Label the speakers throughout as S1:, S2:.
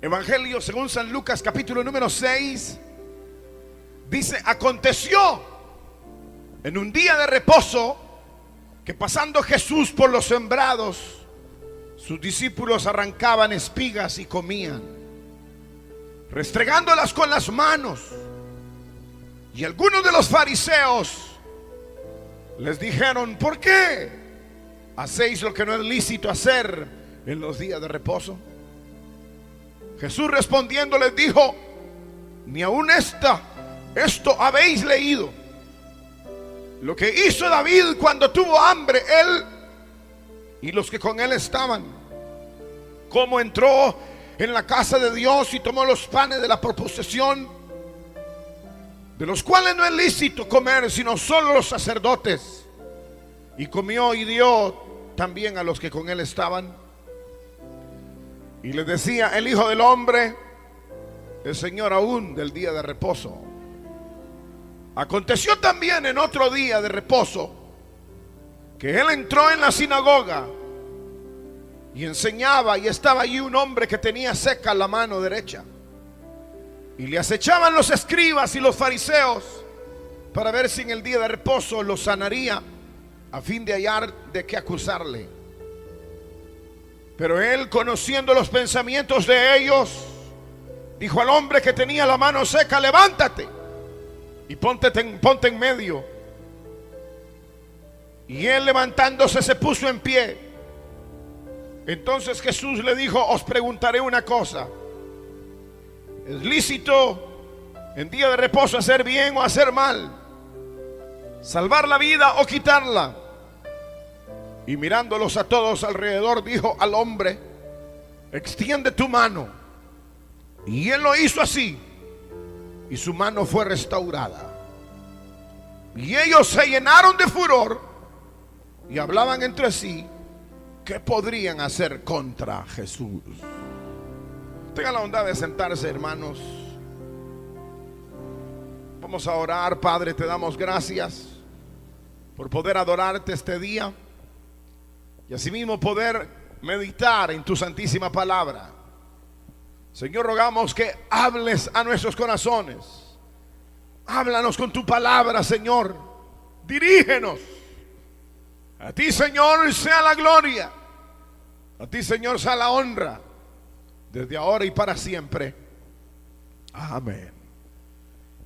S1: Evangelio según San Lucas, capítulo número 6. Dice: aconteció en un día de reposo que, pasando Jesús por los sembrados, sus discípulos arrancaban espigas y comían, restregándolas con las manos. Y algunos de los fariseos les dijeron: ¿por qué hacéis lo que no es lícito hacer en los días de reposo? Jesús respondiendo les dijo: ni aun esto habéis leído, lo que hizo David cuando tuvo hambre, él y los que con él estaban, cómo entró en la casa de Dios y tomó los panes de la proposición, de los cuales no es lícito comer sino solo los sacerdotes, y comió y dio también a los que con él estaban. Y les decía: el Hijo del Hombre es Señor aún del día de reposo. Aconteció también en otro día de reposo que él entró en la sinagoga y enseñaba, y estaba allí un hombre que tenía seca la mano derecha, y le acechaban los escribas y los fariseos para ver si en el día de reposo lo sanaría, a fin de hallar de qué acusarle. Pero él, conociendo los pensamientos de ellos, dijo al hombre que tenía la mano seca: levántate y ponte en medio. Y él, levantándose, se puso en pie. Entonces Jesús le dijo: os preguntaré una cosa. ¿Es lícito en día de reposo hacer bien o hacer mal? ¿Salvar la vida o quitarla? Y mirándolos a todos alrededor, dijo al hombre: extiende tu mano. Y él lo hizo así, y su mano fue restaurada. Y ellos se llenaron de furor y hablaban entre sí qué podrían hacer contra Jesús. Tengan la bondad de sentarse, hermanos. Vamos a orar. Padre, te damos gracias por poder adorarte este día y asimismo poder meditar en tu santísima palabra. Señor, rogamos que hables a nuestros corazones. Háblanos con tu palabra, Señor. Dirígenos. A ti, Señor, sea la gloria. A ti, Señor, sea la honra, desde ahora y para siempre. Amén.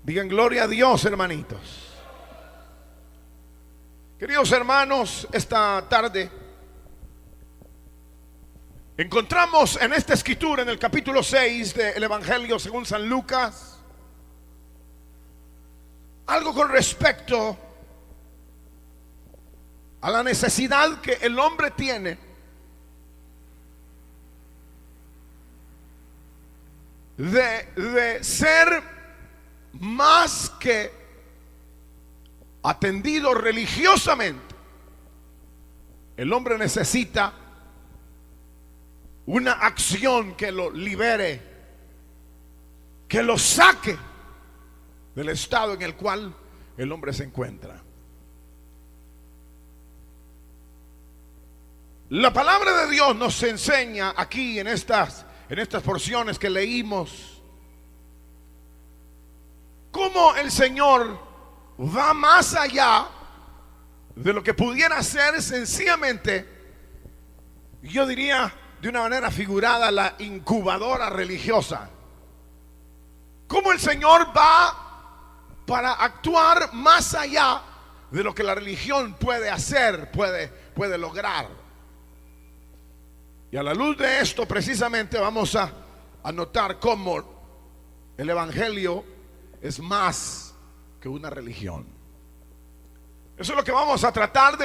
S1: Digan gloria a Dios, hermanitos. Queridos hermanos, esta tarde encontramos en esta escritura, en el capítulo 6 del Evangelio según San Lucas, algo con respecto a la necesidad que el hombre tiene de ser más que atendido religiosamente. El hombre necesita una acción que lo libere, que lo saque del estado en el cual el hombre se encuentra. La palabra de Dios nos enseña aquí en estas porciones que leímos cómo el Señor va más allá de lo que pudiera ser sencillamente, yo diría de una manera figurada, la incubadora religiosa. Cómo el Señor va para actuar más allá de lo que la religión puede hacer, puede lograr. Y a la luz de esto precisamente vamos a notar cómo el Evangelio es más que una religión. Eso es lo que vamos a tratar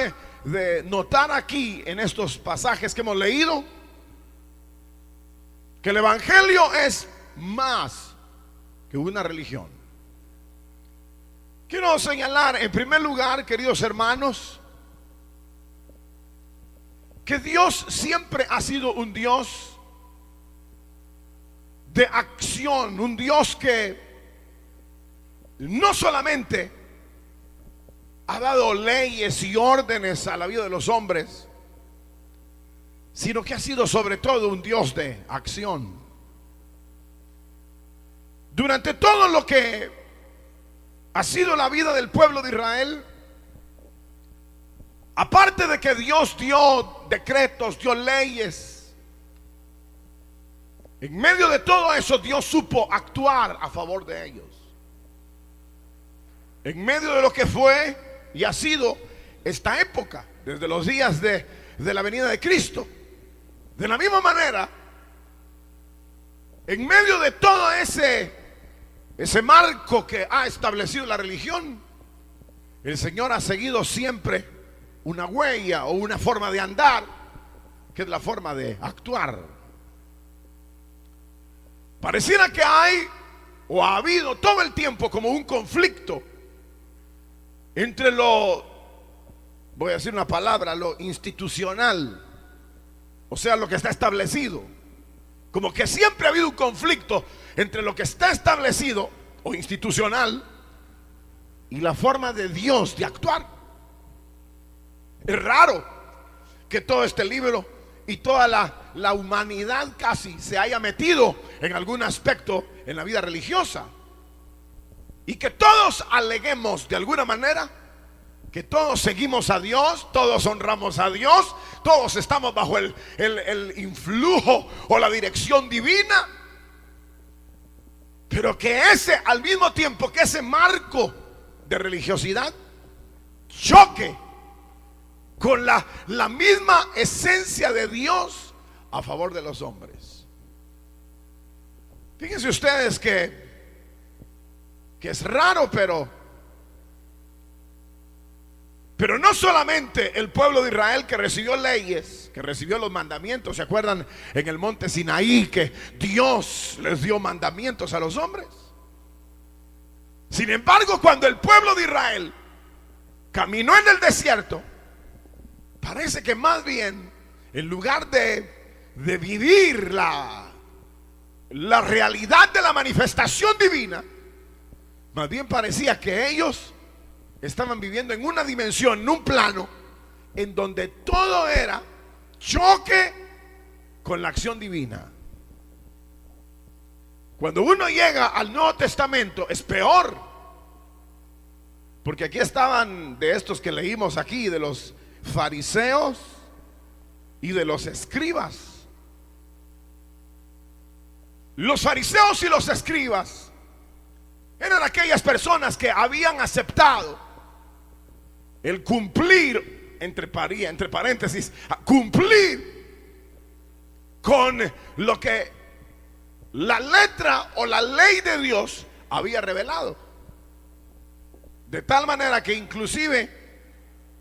S1: de notar aquí en estos pasajes que hemos leído, que el Evangelio es más que una religión. Quiero señalar en primer lugar, queridos hermanos, que Dios siempre ha sido un Dios de acción, un Dios que no solamente ha dado leyes y órdenes a la vida de los hombres, sino que ha sido sobre todo un Dios de acción. durante todo lo que ha sido la vida del pueblo de Israel, aparte de que Dios dio decretos, dio leyes, en medio de todo eso Dios supo actuar a favor de ellos. En medio de lo que fue y ha sido esta época, desde los días de la venida de Cristo. De la misma manera, en medio de todo ese marco que ha establecido la religión, el Señor ha seguido siempre una huella o una forma de andar, que es la forma de actuar. Pareciera que hay o ha habido todo el tiempo como un conflicto entre voy a decir una palabra, lo institucional, o sea, lo que está establecido. Como que siempre ha habido un conflicto entre lo que está establecido o institucional y la forma de Dios de actuar. Es raro que todo este libro y toda la humanidad casi se haya metido en algún aspecto en la vida religiosa, y que todos aleguemos de alguna manera que todos seguimos a Dios, todos honramos a Dios, todos estamos bajo el influjo o la dirección divina, pero que al mismo tiempo que ese marco de religiosidad choque con la misma esencia de Dios a favor de los hombres. Fíjense ustedes que es raro, pero no solamente el pueblo de Israel que recibió leyes, que recibió los mandamientos. ¿Se acuerdan en el monte Sinaí que Dios les dio mandamientos a los hombres? Sin embargo, cuando el pueblo de Israel caminó en el desierto, parece que más bien, en lugar de vivir la realidad de la manifestación divina, más bien parecía que ellos estaban viviendo en una dimensión, en un plano, en donde todo era choque con la acción divina. Cuando uno llega al Nuevo Testamento es peor, porque aquí estaban de estos que leímos aquí, de los fariseos y de los escribas. Los fariseos y los escribas eran aquellas personas que habían aceptado el cumplir, entre paréntesis, cumplir con lo que la letra o la ley de Dios había revelado. De tal manera que inclusive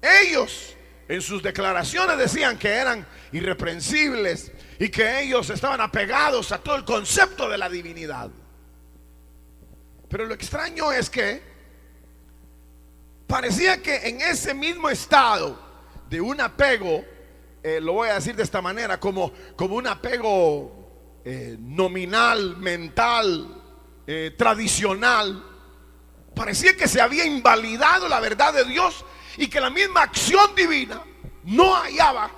S1: ellos en sus declaraciones decían que eran irreprensibles y que ellos estaban apegados a todo el concepto de la divinidad. Pero lo extraño es que parecía que en ese mismo estado de un apego, lo voy a decir de esta manera, como un apego nominal, mental, tradicional, parecía que se había invalidado la verdad de Dios y que la misma acción divina no hallaba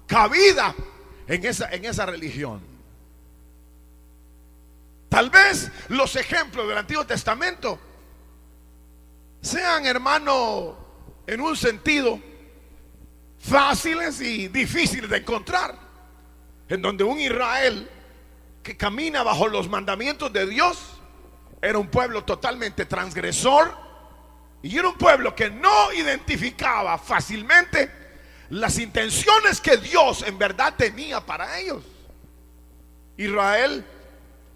S1: cabida en esa religión. Tal vez los ejemplos del Antiguo Testamento sean, hermano, en un sentido fáciles y difíciles de encontrar, en donde un Israel que camina bajo los mandamientos de Dios era un pueblo totalmente transgresor y era un pueblo que no identificaba fácilmente las intenciones que Dios en verdad tenía para ellos. Israel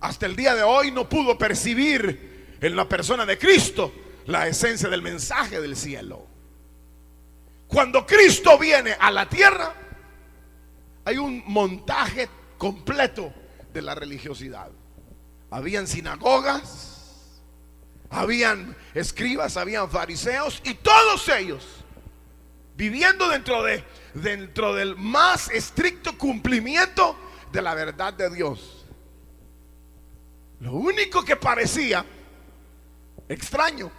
S1: hasta el día de hoy no pudo percibir en la persona de Cristo la esencia del mensaje del cielo. Cuando Cristo viene a la tierra, hay un montaje completo de la religiosidad. Habían sinagogas, habían escribas, habían fariseos, y todos ellos viviendo dentro del más estricto cumplimiento de la verdad de Dios. Lo único que parecía extraño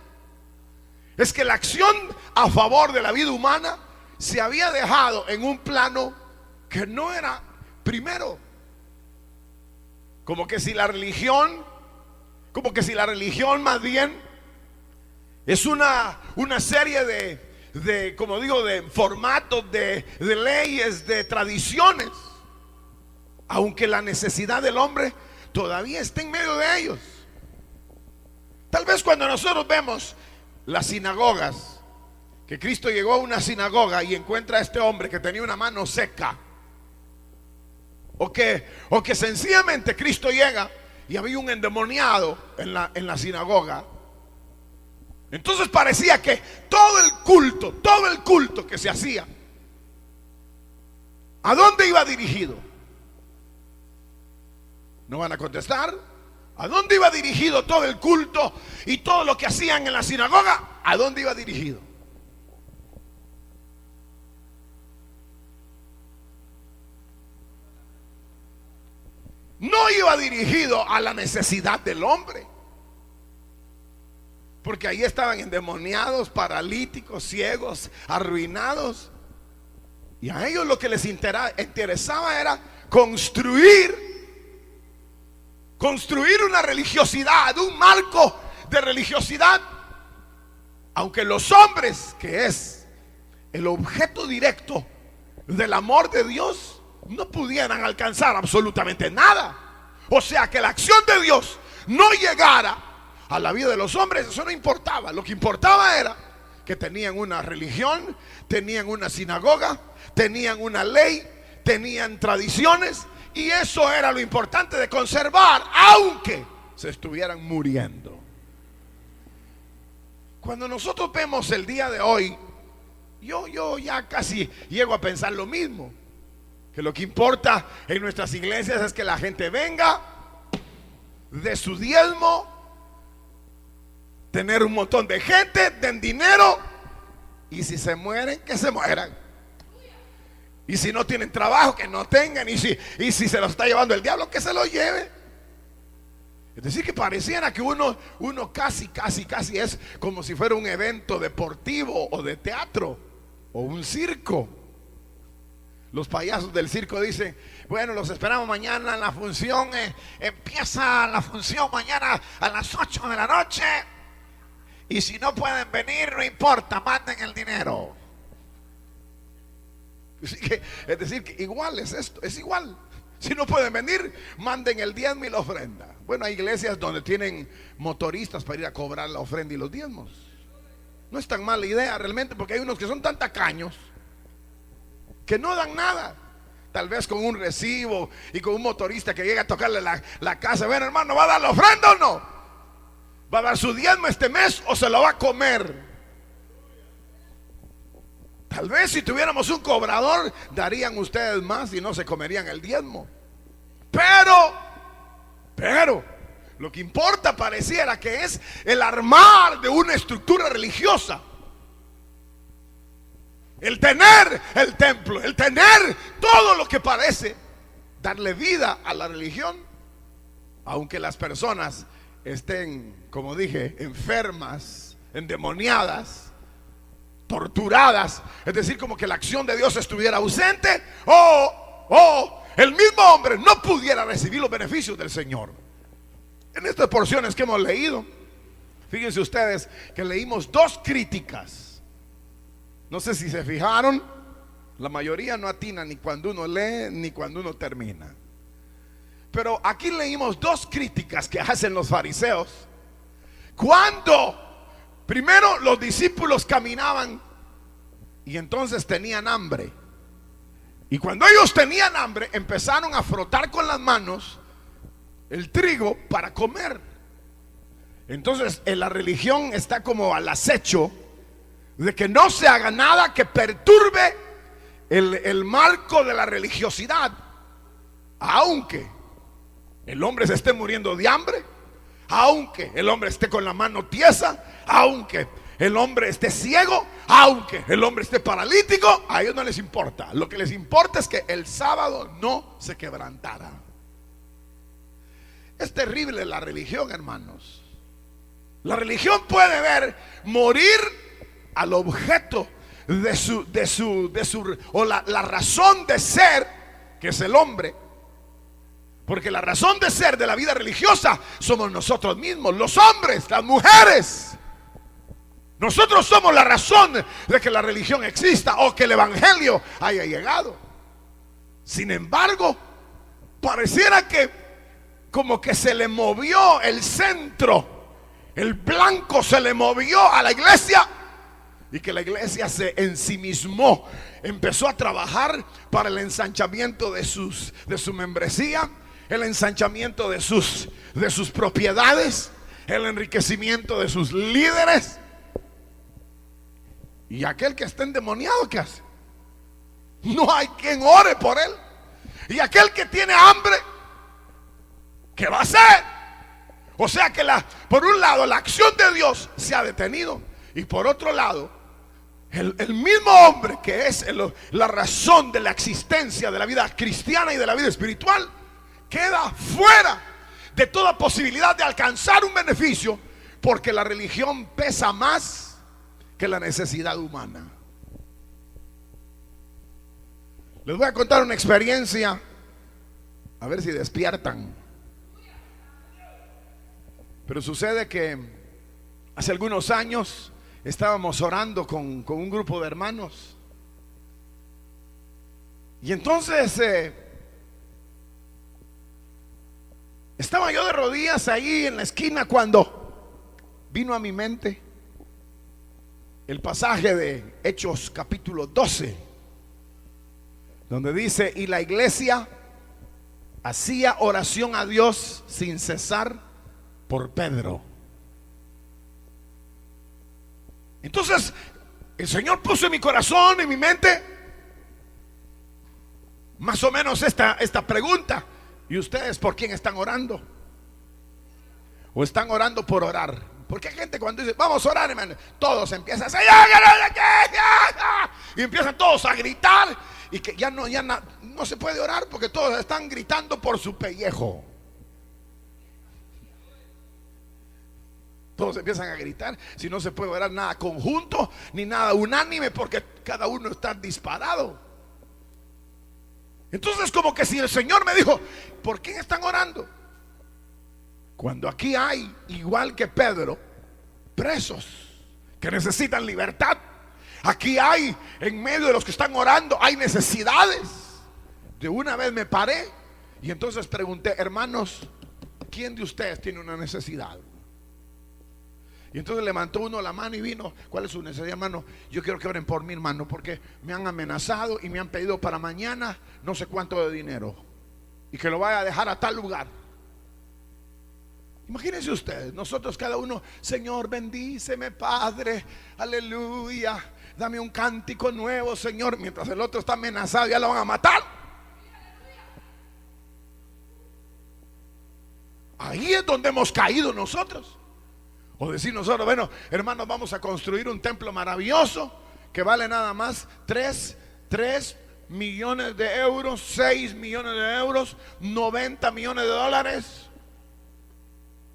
S1: es que la acción a favor de la vida humana se había dejado en un plano que no era primero. Como que si la religión como que si la religión más bien es una serie como digo, de formatos, de leyes, de tradiciones, aunque la necesidad del hombre todavía está en medio de ellos. Tal vez cuando nosotros vemos las sinagogas, que Cristo llegó a una sinagoga y encuentra a este hombre que tenía una mano seca, o que sencillamente Cristo llega y había un endemoniado en la sinagoga, entonces parecía que todo el culto que se hacía, ¿a dónde iba dirigido? ¿No van a contestar? ¿A dónde iba dirigido todo el culto y todo lo que hacían en la sinagoga? ¿A dónde iba dirigido? No iba dirigido a la necesidad del hombre, porque ahí estaban endemoniados, paralíticos, ciegos, arruinados, y a ellos lo que les interesaba era construir una religiosidad, un marco de religiosidad, aunque los hombres, que es el objeto directo del amor de Dios, no pudieran alcanzar absolutamente nada. O sea que la acción de Dios no llegara a la vida de los hombres, eso no importaba. Lo que importaba era que tenían una religión, tenían una sinagoga, tenían una ley, tenían tradiciones, y eso era lo importante de conservar, aunque se estuvieran muriendo. Cuando nosotros vemos el día de hoy, yo ya casi llego a pensar lo mismo, que lo que importa en nuestras iglesias es que la gente venga, de su diezmo, tener un montón de gente, den dinero, y si se mueren, que se mueran. Y si no tienen trabajo, que no tengan. Y si se lo está llevando el diablo, que se lo lleve. Es decir, que pareciera que uno casi es como si fuera un evento deportivo o de teatro o un circo. Los payasos del circo dicen: bueno, los esperamos mañana en la función. Empieza la función mañana a las 8 de la noche. Y si no pueden venir, no importa, manden el dinero. Es decir, que igual es esto, es igual. Si no pueden venir, manden el diezmo y la ofrenda. Bueno, hay iglesias donde tienen motoristas para ir a cobrar la ofrenda y los diezmos. No es tan mala idea realmente, porque hay unos que son tan tacaños que no dan nada. Tal vez con un recibo y con un motorista que llega a tocarle la casa: bueno, hermano, ¿va a dar la ofrenda o no? ¿Va a dar su diezmo este mes o se lo va a comer? Tal vez si tuviéramos un cobrador, darían ustedes más y no se comerían el diezmo. Pero lo que importa pareciera que es el armar de una estructura religiosa, el tener el templo, el tener todo lo que parece darle vida a la religión, aunque las personas estén, como dije, enfermas, endemoniadas, torturadas. Es decir, como que la acción de Dios estuviera ausente, o el mismo hombre no pudiera recibir los beneficios del Señor. En estas porciones que hemos leído, fíjense ustedes que leímos dos críticas. No sé si se fijaron, la mayoría no atina ni cuando uno lee ni cuando uno termina. Pero aquí leímos dos críticas que hacen los fariseos cuando primero los discípulos caminaban y entonces tenían hambre. Y cuando ellos tenían hambre, empezaron a frotar con las manos el trigo para comer. Entonces en la religión está como al acecho de que no se haga nada que perturbe el marco de la religiosidad, aunque el hombre se esté muriendo de hambre, aunque el hombre esté con la mano tiesa, aunque el hombre esté ciego, aunque el hombre esté paralítico. A ellos no les importa. Lo que les importa es que el sábado no se quebrantara. Es terrible la religión, hermanos. La religión puede ver morir al objeto de su o la razón de ser, que es el hombre, Porque la razón de ser de la vida religiosa somos nosotros mismos, los hombres, las mujeres. Nosotros somos la razón de que la religión exista o que el evangelio haya llegado. Sin embargo, pareciera que como que se le movió el centro, el blanco se le movió a la iglesia, y que la iglesia se ensimismó, empezó a trabajar para el ensanchamiento de su membresía, el ensanchamiento de sus propiedades, el enriquecimiento de sus líderes. Y aquel que está endemoniado, ¿qué hace? No hay quien ore por él. Y aquel que tiene hambre, ¿qué va a hacer? O sea que por un lado la acción de Dios se ha detenido, y por otro lado el mismo hombre que es la razón de la existencia de la vida cristiana y de la vida espiritual queda fuera de toda posibilidad de alcanzar un beneficio, porque la religión pesa más que la necesidad humana. Les voy a contar una experiencia, a ver si despiertan. Pero sucede que hace algunos años estábamos orando con un grupo de hermanos, y entonces estaba yo de rodillas ahí en la esquina cuando vino a mi mente el pasaje de Hechos capítulo 12, donde dice: y la iglesia hacía oración a Dios sin cesar por Pedro. Entonces el Señor puso en mi corazón, en mi mente, más o menos esta pregunta: ¿y ustedes por quién están orando? ¿O están orando por orar? Porque hay gente cuando dice vamos a orar, hermano, todos empiezan y empiezan todos a gritar, y que ya no se puede orar porque todos están gritando por su pellejo. Todos empiezan a gritar. Si no se puede orar nada conjunto ni nada unánime, porque cada uno está disparado. Entonces como que si el Señor me dijo: ¿por quién están orando? Cuando aquí hay, igual que Pedro, presos que necesitan libertad. Aquí hay, en medio de los que están orando, hay necesidades. De una vez me paré y entonces pregunté: hermanos, ¿quién de ustedes tiene una necesidad? Y entonces levantó uno la mano y vino: ¿cuál es su necesidad, hermano? Yo quiero que oren por mí, hermano, porque me han amenazado y me han pedido para mañana no sé cuánto de dinero, y que lo vaya a dejar a tal lugar. Imagínense ustedes, nosotros cada uno: Señor, bendíceme, Padre, aleluya, dame un cántico nuevo, Señor, mientras el otro está amenazado, ya lo van a matar. Ahí es donde hemos caído nosotros. O decir nosotros: bueno, hermanos, vamos a construir un templo maravilloso que vale nada más 3 millones de euros, 6 millones de euros, 90 millones de dólares.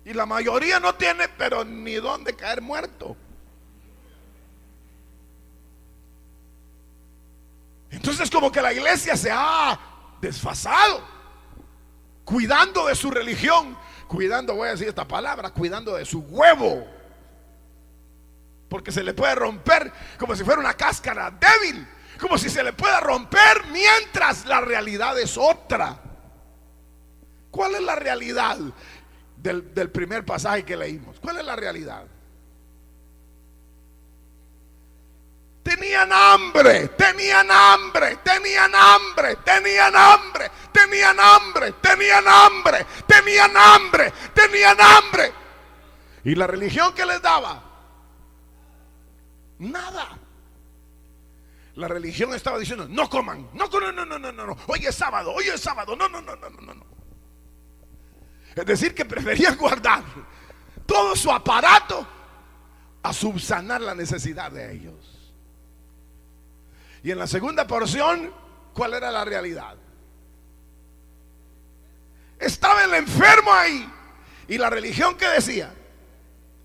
S1: Y la mayoría no tiene pero ni dónde caer muerto. Entonces como que la iglesia se ha desfasado, cuidando de su religión, cuidando, voy a decir esta palabra, cuidando de su huevo, porque se le puede romper como si fuera una cáscara débil, como si se le pueda romper, mientras la realidad es otra. ¿Cuál es la realidad del primer pasaje que leímos? ¿Cuál es la realidad? Tenían hambre, tenían hambre, tenían hambre, tenían hambre, tenían hambre, tenían hambre, tenían hambre, tenían hambre. ¿Y la religión qué les daba? Nada. La religión estaba diciendo: no coman, no, hoy es sábado, no. Es decir, que preferían guardar todo su aparato a subsanar la necesidad de ellos. Y en la segunda porción, ¿cuál era la realidad? Estaba el enfermo ahí. Y la religión, ¿qué decía?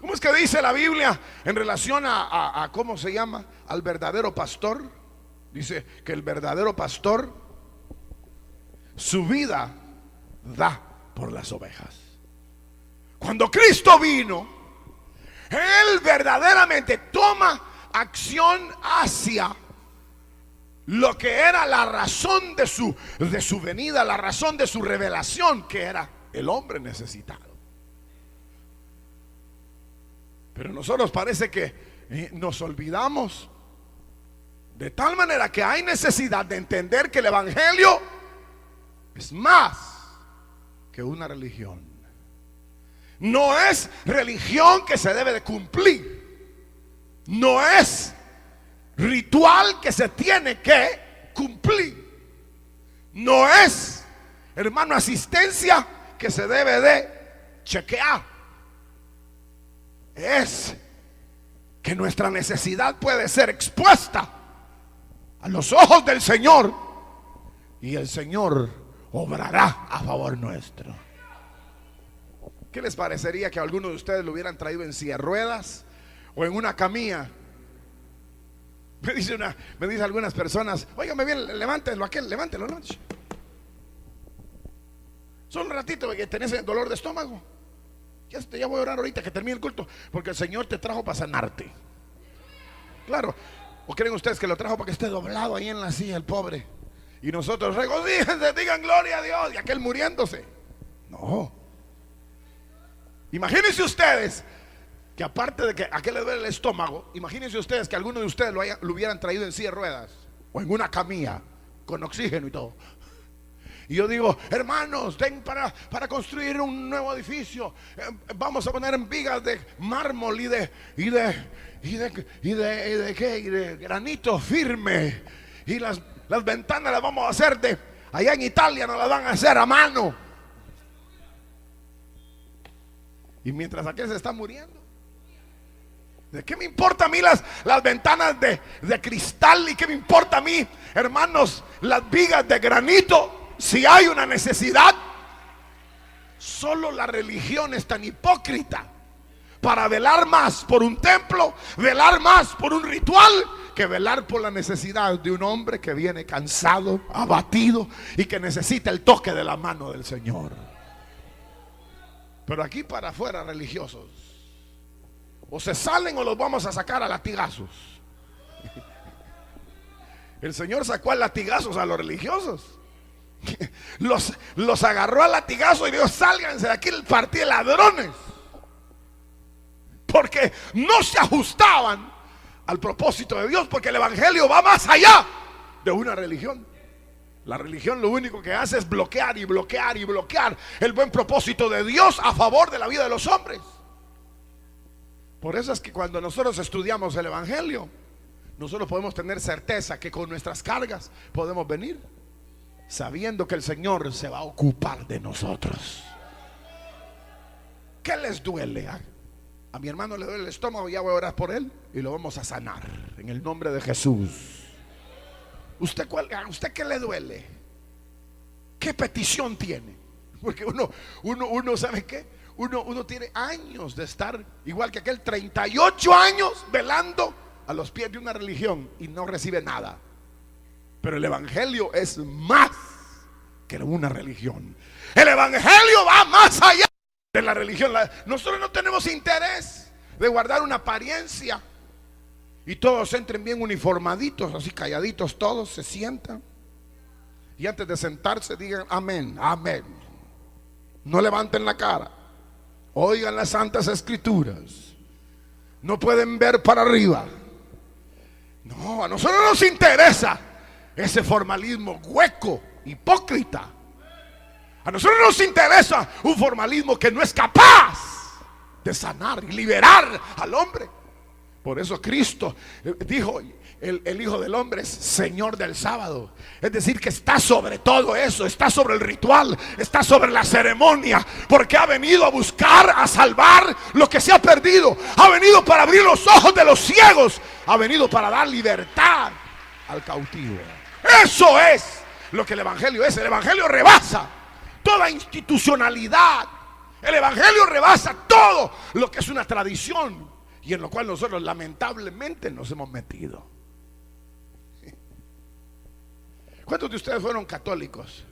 S1: ¿Cómo es que dice la Biblia en relación a cómo se llama? Al verdadero pastor. Dice que el verdadero pastor su vida da por las ovejas. Cuando Cristo vino, Él verdaderamente toma acción hacia lo que era la razón de su venida, la razón de su revelación, que era el hombre necesitado. Pero nosotros parece que nos olvidamos, de tal manera que hay necesidad de entender que el evangelio es más que una religión. No es religión que se debe de cumplir. No es ritual que se tiene que cumplir. No es, hermano, asistencia que se debe de chequear. Es que nuestra necesidad puede ser expuesta a los ojos del Señor y el Señor obrará a favor nuestro. ¿Qué les parecería que a alguno de ustedes lo hubieran traído en silla de ruedas o en una camilla? Me dice algunas personas: óigame bien, levántelo aquel, levántelo. Solo un ratito que tenés dolor de estómago. Ya voy a orar ahorita que termine el culto, porque el Señor te trajo para sanarte. Claro. ¿O creen ustedes que lo trajo para que esté doblado ahí en la silla el pobre? Y nosotros regocíjense, digan gloria a Dios, y aquel muriéndose. No. Imagínense ustedes que aparte de que a aquel le duele el estómago, imagínense ustedes que alguno de ustedes lo hubieran traído en silla de ruedas o en una camilla con oxígeno y todo. Y yo digo: hermanos, den para construir un nuevo edificio. Vamos a poner en vigas de mármol y de granito firme. Y las ventanas las vamos a hacer allá en Italia, no las van a hacer a mano. Y mientras aquel se está muriendo, ¿de qué me importa a mí las ventanas de cristal? ¿Y qué me importa a mí, hermanos, las vigas de granito? Si hay una necesidad. Solo la religión es tan hipócrita para velar más por un templo, velar más por un ritual, que velar por la necesidad de un hombre que viene cansado, abatido y que necesita el toque de la mano del Señor. Pero aquí para afuera, religiosos, o se salen o los vamos a sacar a latigazos. El Señor sacó a latigazos a los religiosos. Los agarró a latigazos y dijo: sálganse de aquí, el partido de ladrones, porque no se ajustaban al propósito de Dios, porque el evangelio va más allá de una religión. La religión lo único que hace es bloquear y bloquear y bloquear el buen propósito de Dios a favor de la vida de los hombres. Por eso es que cuando nosotros estudiamos el evangelio, nosotros podemos tener certeza que con nuestras cargas podemos venir, sabiendo que el Señor se va a ocupar de nosotros. ¿Qué les duele? A mi hermano le duele el estómago, ya voy a orar por él y lo vamos a sanar en el nombre de Jesús. ¿A usted qué le duele? ¿Qué petición tiene? Porque uno ¿sabe qué? Uno tiene años de estar igual que aquel, 38 años velando a los pies de una religión y no recibe nada. Pero el evangelio es más que una religión. El evangelio va más allá de la religión. Nosotros no tenemos interés de guardar una apariencia y todos entren bien uniformaditos, así calladitos, todos se sientan y antes de sentarse digan amén, amén. No levanten la cara, oigan las santas escrituras, no pueden ver para arriba. No, a nosotros nos interesa ese formalismo hueco, hipócrita. A nosotros nos interesa un formalismo que no es capaz de sanar y liberar al hombre. Por eso Cristo dijo: el Hijo del Hombre es Señor del sábado. Es decir, que está sobre todo eso, está sobre el ritual, está sobre la ceremonia, porque ha venido a buscar, a salvar lo que se ha perdido. Ha venido para abrir los ojos de los ciegos, ha venido para dar libertad al cautivo. Eso es lo que el evangelio es. El evangelio rebasa toda institucionalidad, El evangelio rebasa todo lo que es una tradición y en lo cual nosotros lamentablemente nos hemos metido. ¿Cuántos de ustedes fueron católicos?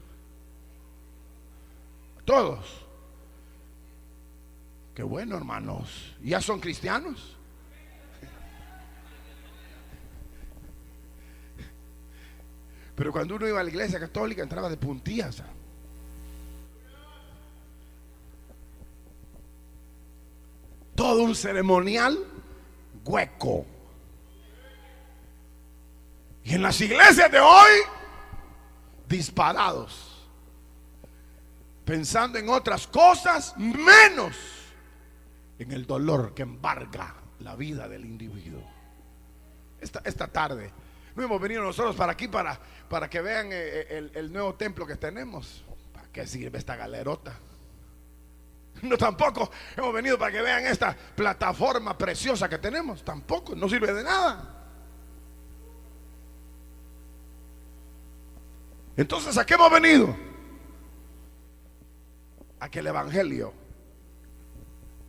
S1: Todos. Qué bueno, hermanos. ¿Ya son cristianos? Pero cuando uno iba a la iglesia católica entraba de puntillas. Todo un ceremonial hueco. Y en las iglesias de hoy, disparados, pensando en otras cosas menos en el dolor que embarga la vida del individuo. Esta tarde no hemos venido nosotros para aquí para que vean el nuevo templo que tenemos. ¿Para qué sirve esta galerota? No, tampoco hemos venido para que vean esta plataforma preciosa que tenemos. Tampoco, no sirve de nada. Entonces, ¿a qué hemos venido? A que el evangelio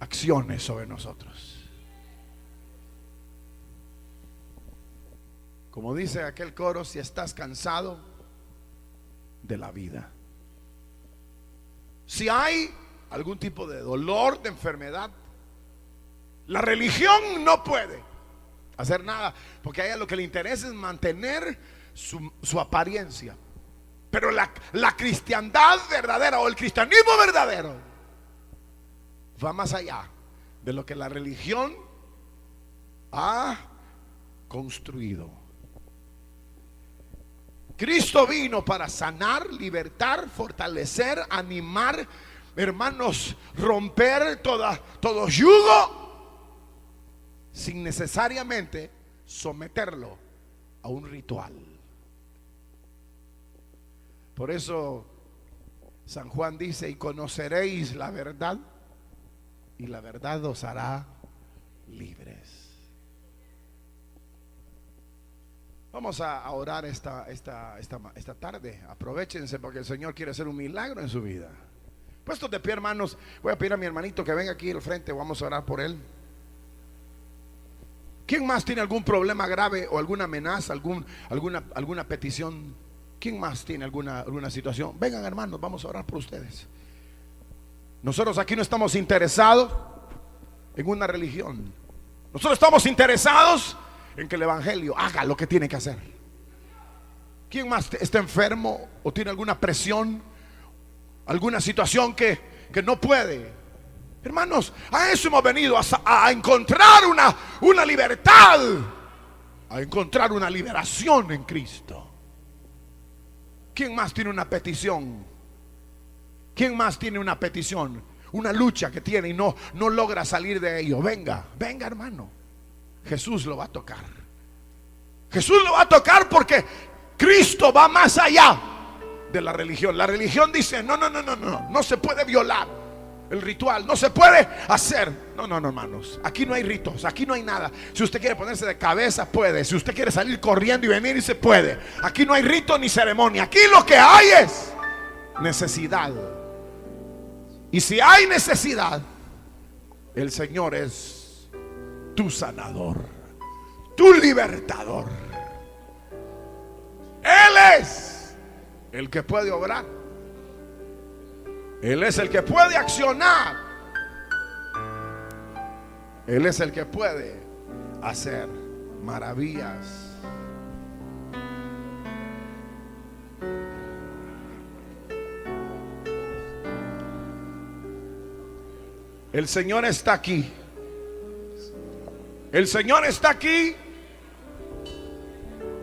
S1: accione sobre nosotros. Como dice aquel coro, si estás cansado de la vida, si hay algún tipo de dolor, de enfermedad, la religión no puede hacer nada, porque a ella lo que le interesa es mantener su apariencia. Pero la cristiandad verdadera o el cristianismo verdadero va más allá de lo que la religión ha construido. Cristo vino para sanar, libertar, fortalecer, animar, hermanos, romper todo yugo sin necesariamente someterlo a un ritual. Por eso San Juan dice: y conoceréis la verdad, y la verdad os hará libres. Vamos a orar esta tarde. Aprovechense porque el Señor quiere hacer un milagro en su vida. Puestos de pie, hermanos, voy a pedir a mi hermanito que venga aquí al frente. Vamos a orar por él. ¿Quién más tiene algún problema grave o alguna amenaza, alguna petición? ¿Quién más tiene alguna situación? Vengan, hermanos, vamos a orar por ustedes. Nosotros aquí no estamos interesados en una religión. Nosotros estamos interesados en que el evangelio haga lo que tiene que hacer. ¿Quién más está enfermo o tiene alguna presión, alguna situación que no puede? Hermanos, a eso hemos venido, a encontrar una libertad, a encontrar una liberación en Cristo. ¿Quién más tiene una petición? ¿Quién más tiene una petición? Una lucha que tiene y no logra salir de ello. Venga, hermano. Jesús lo va a tocar. Jesús lo va a tocar porque Cristo va más allá de la religión. La religión dice: no se puede violar el ritual, no se puede hacer. No, hermanos, aquí no hay ritos, aquí no hay nada. Si usted quiere ponerse de cabeza, puede. Si usted quiere salir corriendo y venir, y se puede. Aquí no hay rito ni ceremonia. Aquí lo que hay es necesidad. Y si hay necesidad, el Señor es tu sanador, tu libertador. Él es el que puede obrar. Él es el que puede accionar. Él es el que puede hacer maravillas. El Señor está aquí. El Señor está aquí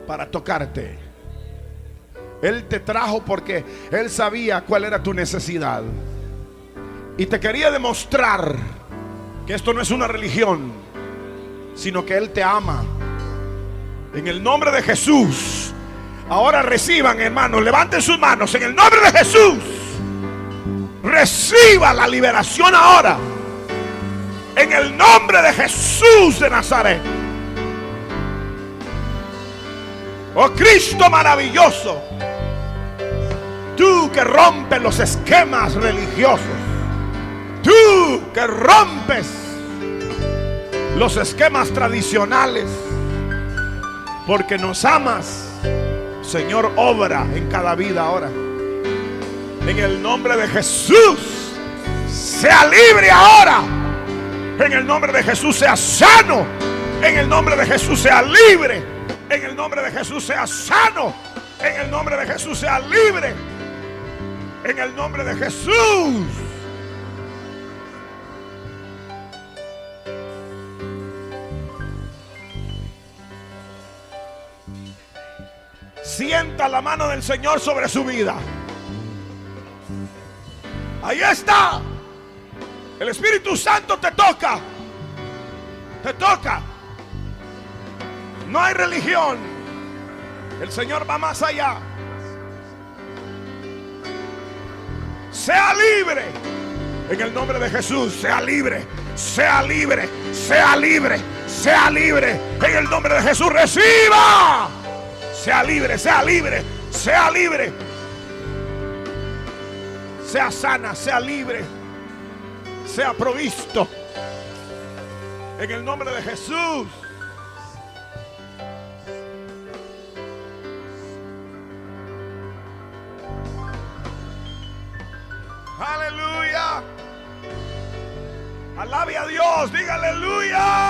S1: para tocarte. Él te trajo porque Él sabía cuál era tu necesidad y te quería demostrar que esto no es una religión, sino que Él te ama. En el nombre de Jesús, ahora reciban, hermanos, levanten sus manos. En el nombre de Jesús, reciba la liberación ahora. En el nombre de Jesús de Nazaret. Oh Cristo maravilloso, tú que rompes los esquemas religiosos, Tú que rompes los esquemas tradicionales, porque nos amas, Señor, obra en cada vida ahora. En el nombre de Jesús, sea libre ahora. En el nombre de Jesús, sea sano. En el nombre de Jesús, sea libre. En el nombre de Jesús, sea sano. En el nombre de Jesús, sea libre. En el nombre de Jesús. Sienta la mano del Señor sobre su vida. Ahí está. El Espíritu Santo te toca. Te toca. No hay religión. El Señor va más allá. Sea libre. En el nombre de Jesús, sea libre. Sea libre. Sea libre. Sea libre. En el nombre de Jesús, reciba. Sea libre, sea libre, sea libre. Sea sana, sea libre. Sea provisto. En el nombre de Jesús. Aleluya. Alabe a Dios, diga aleluya.